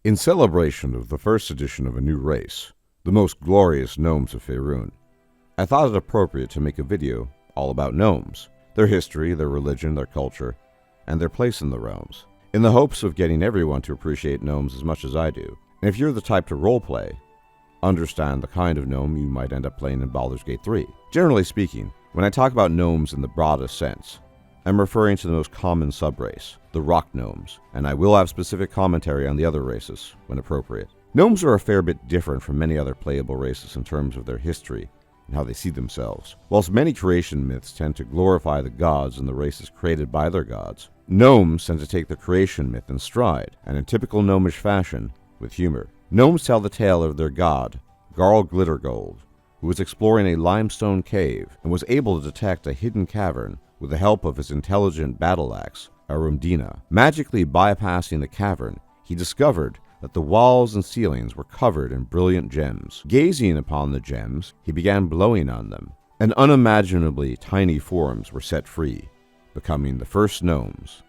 In celebration of the first edition of a new race, the most glorious gnomes of Faerun, I thought it appropriate to make a video all about gnomes, their history, their religion, their culture, and their place in the realms, in the hopes of getting everyone to appreciate gnomes as much as I do. And if you're the type to roleplay, understand the kind of gnome you might end up playing in Baldur's Gate 3. Generally speaking, when I talk about gnomes in the broadest sense, I'm referring to the most common subrace, the rock gnomes, and I will have specific commentary on the other races when appropriate. Gnomes are a fair bit different from many other playable races in terms of their history and how they see themselves. Whilst many creation myths tend to glorify the gods and the races created by their gods, gnomes tend to take the creation myth in stride, and in typical gnomish fashion, with humor. Gnomes tell the tale of their god, Garl Glittergold, who was exploring a limestone cave and was able to detect a hidden cavern with the help of his intelligent battle axe, Arumdina. Magically bypassing the cavern, he discovered that the walls and ceilings were covered in brilliant gems. Gazing upon the gems, he began blowing on them, and unimaginably tiny forms were set free, becoming the first gnomes.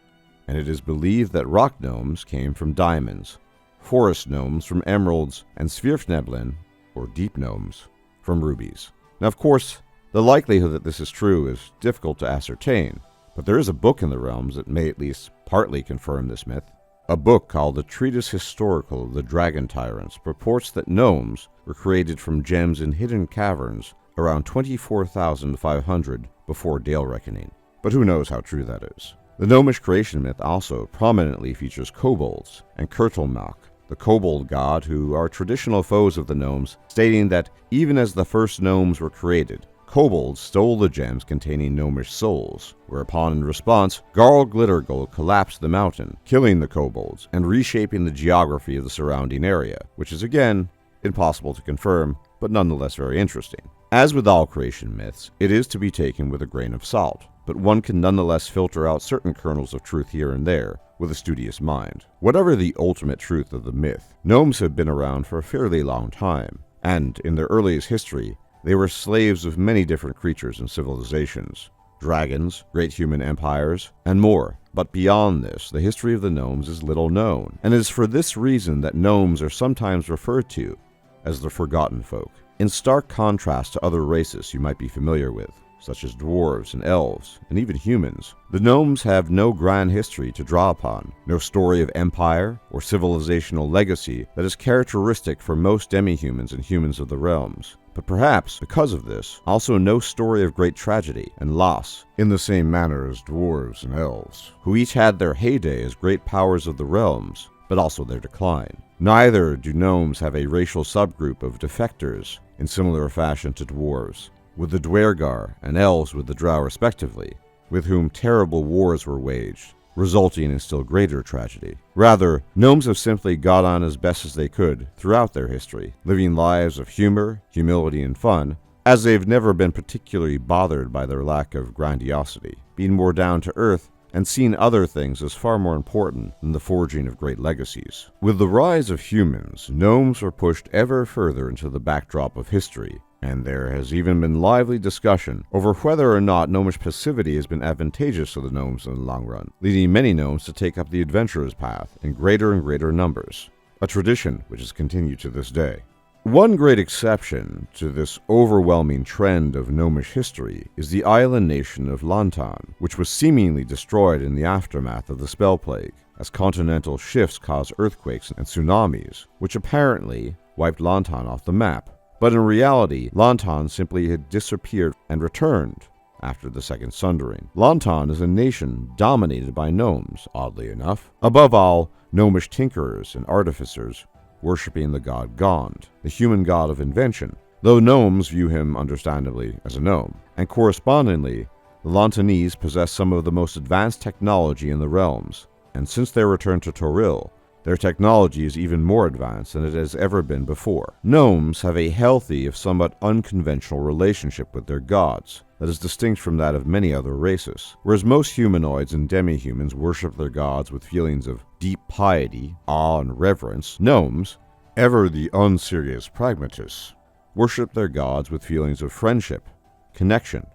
And it is believed that rock gnomes came from diamonds, forest gnomes from emeralds, and Svirfneblin, or deep gnomes, from rubies. Now, of course, the likelihood that this is true is difficult to ascertain, but there is a book in the realms that may at least partly confirm this myth. A book called The Treatise Historical of the Dragon Tyrants purports that gnomes were created from gems in hidden caverns around 24,500 before Dale Reckoning. But who knows how true that is. The gnomish creation myth also prominently features kobolds and Kurtulmak, the kobold god who are traditional foes of the gnomes, stating that even as the first gnomes were created, kobolds stole the gems containing gnomish souls, whereupon in response, Garl Glittergold collapsed the mountain, killing the kobolds and reshaping the geography of the surrounding area, which is again impossible to confirm, but nonetheless very interesting. As with all creation myths, it is to be taken with a grain of salt, but one can nonetheless filter out certain kernels of truth here and there with a studious mind. Whatever the ultimate truth of the myth, gnomes have been around for a fairly long time, and in their earliest history, they were slaves of many different creatures and civilizations, dragons, great human empires, and more. But beyond this, the history of the gnomes is little known, and it is for this reason that gnomes are sometimes referred to as the forgotten folk. In stark contrast to other races you might be familiar with, such as dwarves and elves, and even humans, the gnomes have no grand history to draw upon, no story of empire or civilizational legacy that is characteristic for most demi-humans and humans of the realms. But perhaps, because of this, also no story of great tragedy and loss, in the same manner as dwarves and elves, who each had their heyday as great powers of the realms, but also their decline. Neither do gnomes have a racial subgroup of defectors in similar fashion to dwarves, with the Dwergar and elves with the drow respectively, with whom terrible wars were waged, resulting in still greater tragedy. Rather, gnomes have simply got on as best as they could throughout their history, living lives of humor, humility, and fun, as they've never been particularly bothered by their lack of grandiosity, being more down to earth and seeing other things as far more important than the forging of great legacies. With the rise of humans, gnomes were pushed ever further into the backdrop of history, and there has even been lively discussion over whether or not gnomish passivity has been advantageous to the gnomes in the long run, leading many gnomes to take up the adventurer's path in greater and greater numbers, a tradition which has continued to this day. One great exception to this overwhelming trend of gnomish history is the island nation of Lantan, which was seemingly destroyed in the aftermath of the Spell Plague, as continental shifts caused earthquakes and tsunamis, which apparently wiped Lantan off the map. But in reality, Lantan simply had disappeared and returned after the Second Sundering. Lantan is a nation dominated by gnomes, oddly enough. Above all, gnomish tinkerers and artificers worshipping the god Gond, the human god of invention, though gnomes view him understandably as a gnome. And correspondingly, the Lantanese possess some of the most advanced technology in the realms, and since their return to Toril, their technology is even more advanced than it has ever been before. Gnomes have a healthy, if somewhat unconventional, relationship with their gods that is distinct from that of many other races. Whereas most humanoids and demi-humans worship their gods with feelings of deep piety, awe, and reverence, gnomes, ever the unserious pragmatists, worship their gods with feelings of friendship, connection,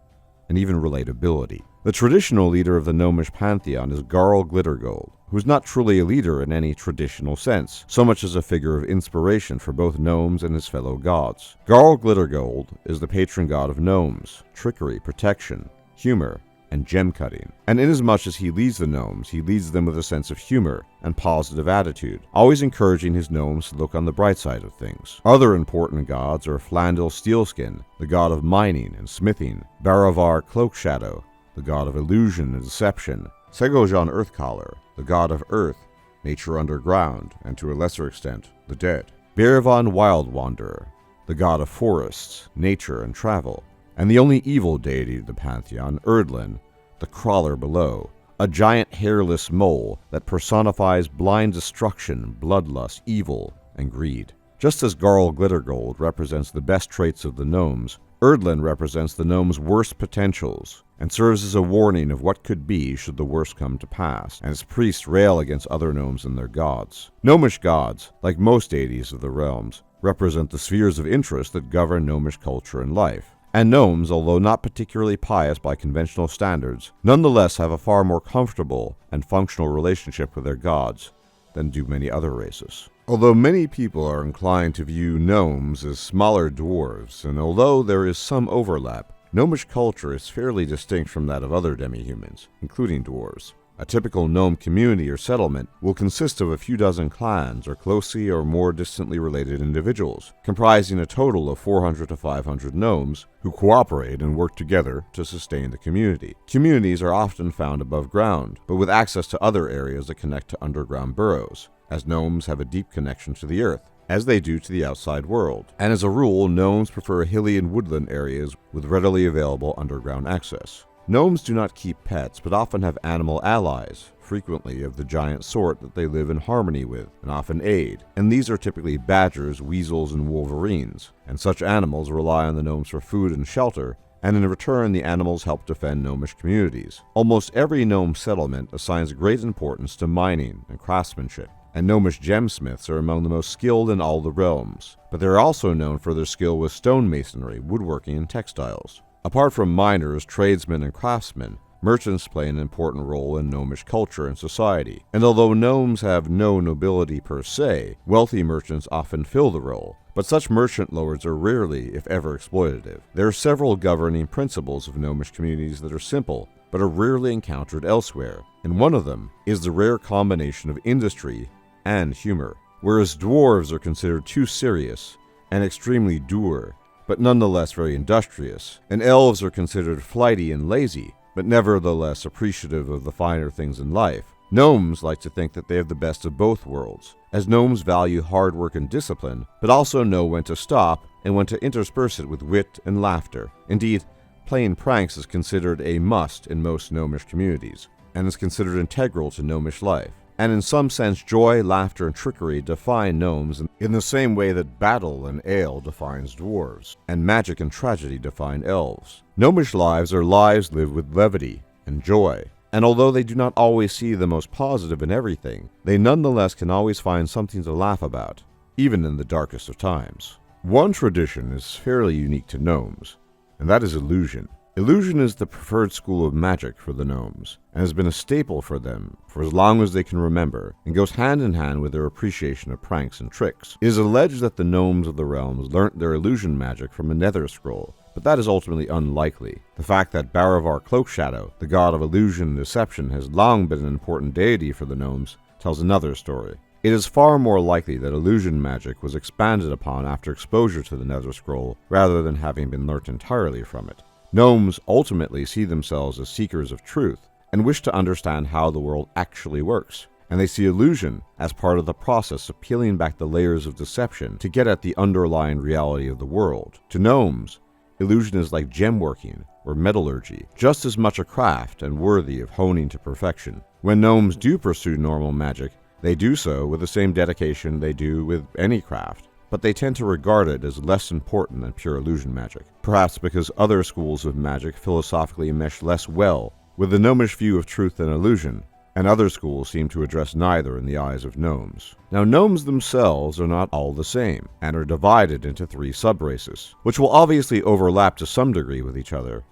and even relatability. The traditional leader of the Gnomish pantheon is Garl Glittergold, who is not truly a leader in any traditional sense, so much as a figure of inspiration for both gnomes and his fellow gods. Garl Glittergold is the patron god of gnomes, trickery, protection, humor, and gem cutting. And inasmuch as he leads the gnomes, he leads them with a sense of humor and positive attitude, always encouraging his gnomes to look on the bright side of things. Other important gods are Flandil Steelskin, the god of mining and smithing, Baravar Cloakshadow, the god of illusion and deception, Segojan Earthcaller, the god of earth, nature underground, and to a lesser extent, the dead, Biravan Wild Wanderer, the god of forests, nature, and travel, and the only evil deity of the pantheon, Erdlin, the crawler below, a giant hairless mole that personifies blind destruction, bloodlust, evil, and greed. Just as Garl Glittergold represents the best traits of the gnomes, Erdlin represents the gnomes' worst potentials, and serves as a warning of what could be should the worst come to pass, and his priests rail against other gnomes and their gods. Gnomish gods, like most deities of the realms, represent the spheres of interest that govern gnomish culture and life. And gnomes, although not particularly pious by conventional standards, nonetheless have a far more comfortable and functional relationship with their gods than do many other races. Although many people are inclined to view gnomes as smaller dwarves, and although there is some overlap, gnomish culture is fairly distinct from that of other demi-humans, including dwarves. A typical gnome community or settlement will consist of a few dozen clans or closely or more distantly related individuals, comprising a total of 400 to 500 gnomes who cooperate and work together to sustain the community. Communities are often found above ground, but with access to other areas that connect to underground burrows, as gnomes have a deep connection to the earth, as they do to the outside world. And as a rule, gnomes prefer hilly and woodland areas with readily available underground access. Gnomes do not keep pets, but often have animal allies, frequently of the giant sort that they live in harmony with and often aid, and these are typically badgers, weasels, and wolverines, and such animals rely on the gnomes for food and shelter, and in return the animals help defend gnomish communities. Almost every gnome settlement assigns great importance to mining and craftsmanship, and gnomish gemsmiths are among the most skilled in all the realms, but they are also known for their skill with stonemasonry, woodworking, and textiles. Apart from miners, tradesmen, and craftsmen, merchants play an important role in gnomish culture and society. And although gnomes have no nobility per se, wealthy merchants often fill the role. But such merchant lords are rarely, if ever, exploitative. There are several governing principles of gnomish communities that are simple, but are rarely encountered elsewhere. And one of them is the rare combination of industry and humor. Whereas dwarves are considered too serious and extremely dour, but nonetheless very industrious, and elves are considered flighty and lazy, but nevertheless appreciative of the finer things in life. Gnomes like to think that they have the best of both worlds, as gnomes value hard work and discipline, but also know when to stop and when to intersperse it with wit and laughter. Indeed, playing pranks is considered a must in most gnomish communities, and is considered integral to gnomish life. And in some sense, joy, laughter, and trickery define gnomes in the same way that battle and ale defines dwarves, and magic and tragedy define elves. Gnomish lives are lives lived with levity and joy, and although they do not always see the most positive in everything, they nonetheless can always find something to laugh about, even in the darkest of times. One tradition is fairly unique to gnomes, and that is illusion. Illusion is the preferred school of magic for the gnomes, and has been a staple for them for as long as they can remember, and goes hand in hand with their appreciation of pranks and tricks. It is alleged that the gnomes of the realms learnt their illusion magic from a nether scroll, but that is ultimately unlikely. The fact that Baravar Cloakshadow, the god of illusion and deception, has long been an important deity for the gnomes tells another story. It is far more likely that illusion magic was expanded upon after exposure to the nether scroll, rather than having been learnt entirely from it. Gnomes ultimately see themselves as seekers of truth and wish to understand how the world actually works, and they see illusion as part of the process of peeling back the layers of deception to get at the underlying reality of the world. To gnomes, illusion is like gem working or metallurgy, just as much a craft and worthy of honing to perfection. When gnomes do pursue normal magic, they do so with the same dedication they do with any craft, but they tend to regard it as less important than pure illusion magic, perhaps because other schools of magic philosophically mesh less well with the gnomish view of truth and illusion, and other schools seem to address neither in the eyes of gnomes. Now, gnomes themselves are not all the same, and are divided into 3 subraces, which will obviously overlap to some degree with each other,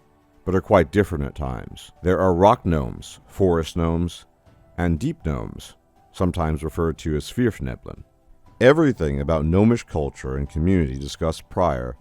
but are quite different at times. There are rock gnomes, forest gnomes, and deep gnomes, sometimes referred to as Svirfneblin. Everything about gnomish culture and community discussed prior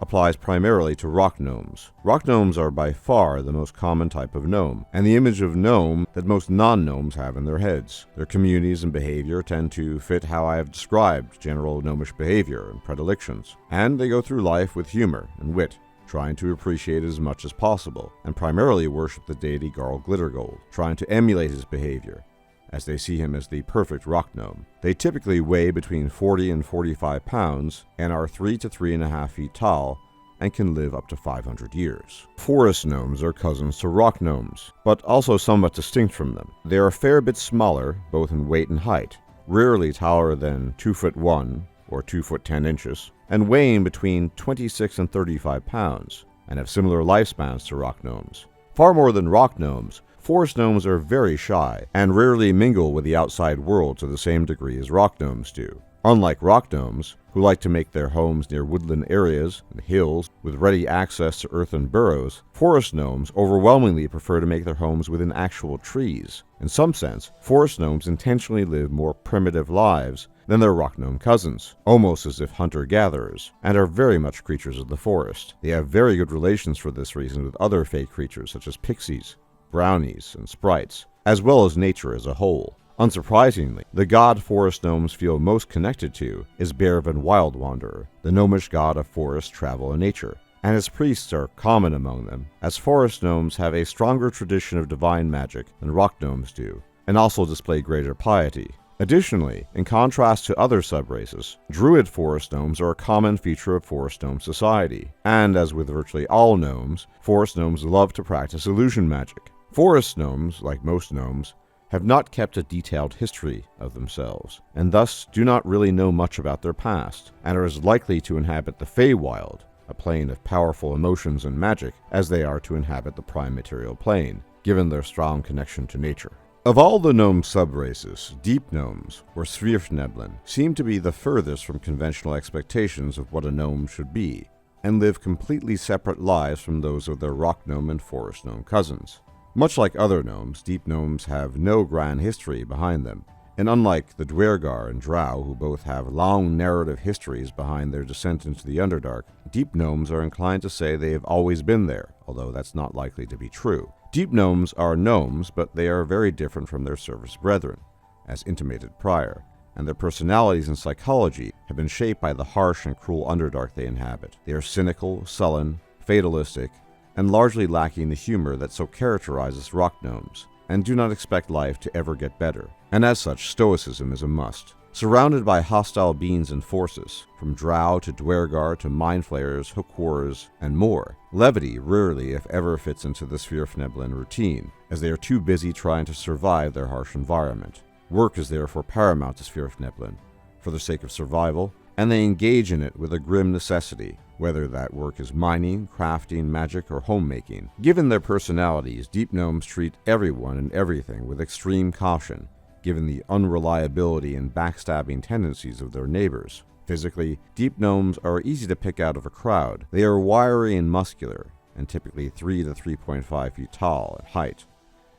applies primarily to rock gnomes. Rock gnomes are by far the most common type of gnome, and the image of gnome that most non-gnomes have in their heads. Their communities and behavior tend to fit how I have described general gnomish behavior and predilections, and they go through life with humor and wit, trying to appreciate it as much as possible, and primarily worship the deity Garl Glittergold, trying to emulate his behavior, as they see him as the perfect rock gnome. They typically weigh between 40 and 45 pounds and are 3 to 3.5 feet tall and can live up to 500 years. Forest gnomes are cousins to rock gnomes, but also somewhat distinct from them. They are a fair bit smaller, both in weight and height, rarely taller than 2'1" or 2'10" inches, and weighing between 26 and 35 pounds, and have similar lifespans to rock gnomes. Far more than rock gnomes, forest gnomes are very shy and rarely mingle with the outside world to the same degree as rock gnomes do. Unlike rock gnomes, who like to make their homes near woodland areas and hills with ready access to earthen burrows, forest gnomes overwhelmingly prefer to make their homes within actual trees. In some sense, forest gnomes intentionally live more primitive lives than their rock gnome cousins, almost as if hunter-gatherers, and are very much creatures of the forest. They have very good relations for this reason with other fey creatures such as pixies, brownies, and sprites, as well as nature as a whole. Unsurprisingly, the god forest gnomes feel most connected to is Bearvan Wild Wanderer, the gnomish god of forest, travel, and nature, and his priests are common among them, as forest gnomes have a stronger tradition of divine magic than rock gnomes do, and also display greater piety. Additionally, in contrast to other subraces, druid forest gnomes are a common feature of forest gnome society, and as with virtually all gnomes, forest gnomes love to practice illusion magic. Forest gnomes, like most gnomes, have not kept a detailed history of themselves, and thus do not really know much about their past, and are as likely to inhabit the Feywild, a plane of powerful emotions and magic, as they are to inhabit the prime material plane, given their strong connection to nature. Of all the gnome subraces, deep gnomes, or Svirfneblin, seem to be the furthest from conventional expectations of what a gnome should be, and live completely separate lives from those of their rock gnome and forest gnome cousins. Much like other gnomes, deep gnomes have no grand history behind them, and unlike the Dwergar and Drow, who both have long narrative histories behind their descent into the Underdark, deep gnomes are inclined to say they have always been there, although that's not likely to be true. Deep gnomes are gnomes, but they are very different from their surface brethren, as intimated prior, and their personalities and psychology have been shaped by the harsh and cruel Underdark they inhabit. They are cynical, sullen, fatalistic, and largely lacking the humor that so characterizes rock gnomes, and do not expect life to ever get better. And as such, stoicism is a must. Surrounded by hostile beings and forces, from drow to dwergar to mind flayers, hookwarers, and more, levity rarely, if ever, fits into the Svirfneblin routine, as they are too busy trying to survive their harsh environment. Work is therefore paramount to Svirfneblin, for the sake of survival, and they engage in it with a grim necessity, whether that work is mining, crafting, magic, or homemaking. Given their personalities, deep gnomes treat everyone and everything with extreme caution, given the unreliability and backstabbing tendencies of their neighbors. Physically, deep gnomes are easy to pick out of a crowd. They are wiry and muscular, and typically 3 to 3.5 feet tall at height,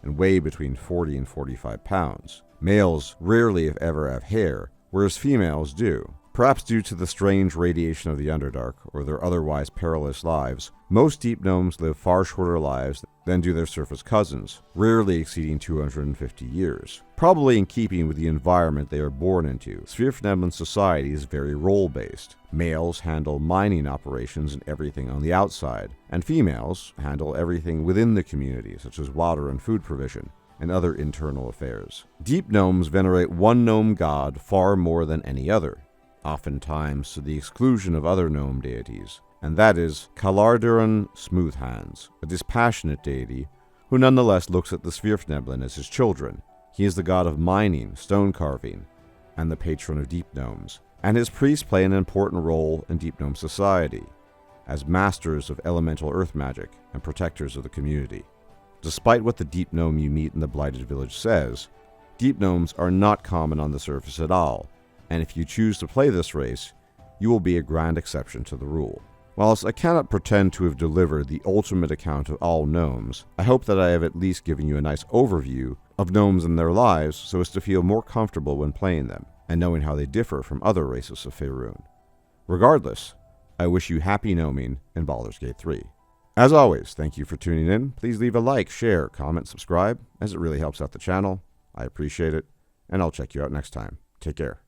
and weigh between 40 and 45 pounds. Males rarely, if ever, have hair, whereas females do. Perhaps due to the strange radiation of the Underdark, or their otherwise perilous lives, most deep gnomes live far shorter lives than do their surface cousins, rarely exceeding 250 years. Probably in keeping with the environment they are born into, Svirfneblin society is very role-based. Males handle mining operations and everything on the outside, and females handle everything within the community, such as water and food provision, and other internal affairs. Deep gnomes venerate one gnome god far more than any other, oftentimes to the exclusion of other gnome deities, and that is Kalarduran Smoothhands, a dispassionate deity who nonetheless looks at the Svirfneblin as his children. He is the god of mining, stone carving, and the patron of deep gnomes, and his priests play an important role in deep gnome society, as masters of elemental earth magic and protectors of the community. Despite what the deep gnome you meet in the Blighted Village says, deep gnomes are not common on the surface at all, and if you choose to play this race, you will be a grand exception to the rule. Whilst I cannot pretend to have delivered the ultimate account of all gnomes, I hope that I have at least given you a nice overview of gnomes and their lives so as to feel more comfortable when playing them, and knowing how they differ from other races of Faerun. Regardless, I wish you happy gnoming in Baldur's Gate 3. As always, thank you for tuning in. Please leave a like, share, comment, subscribe, as it really helps out the channel. I appreciate it, and I'll check you out next time. Take care.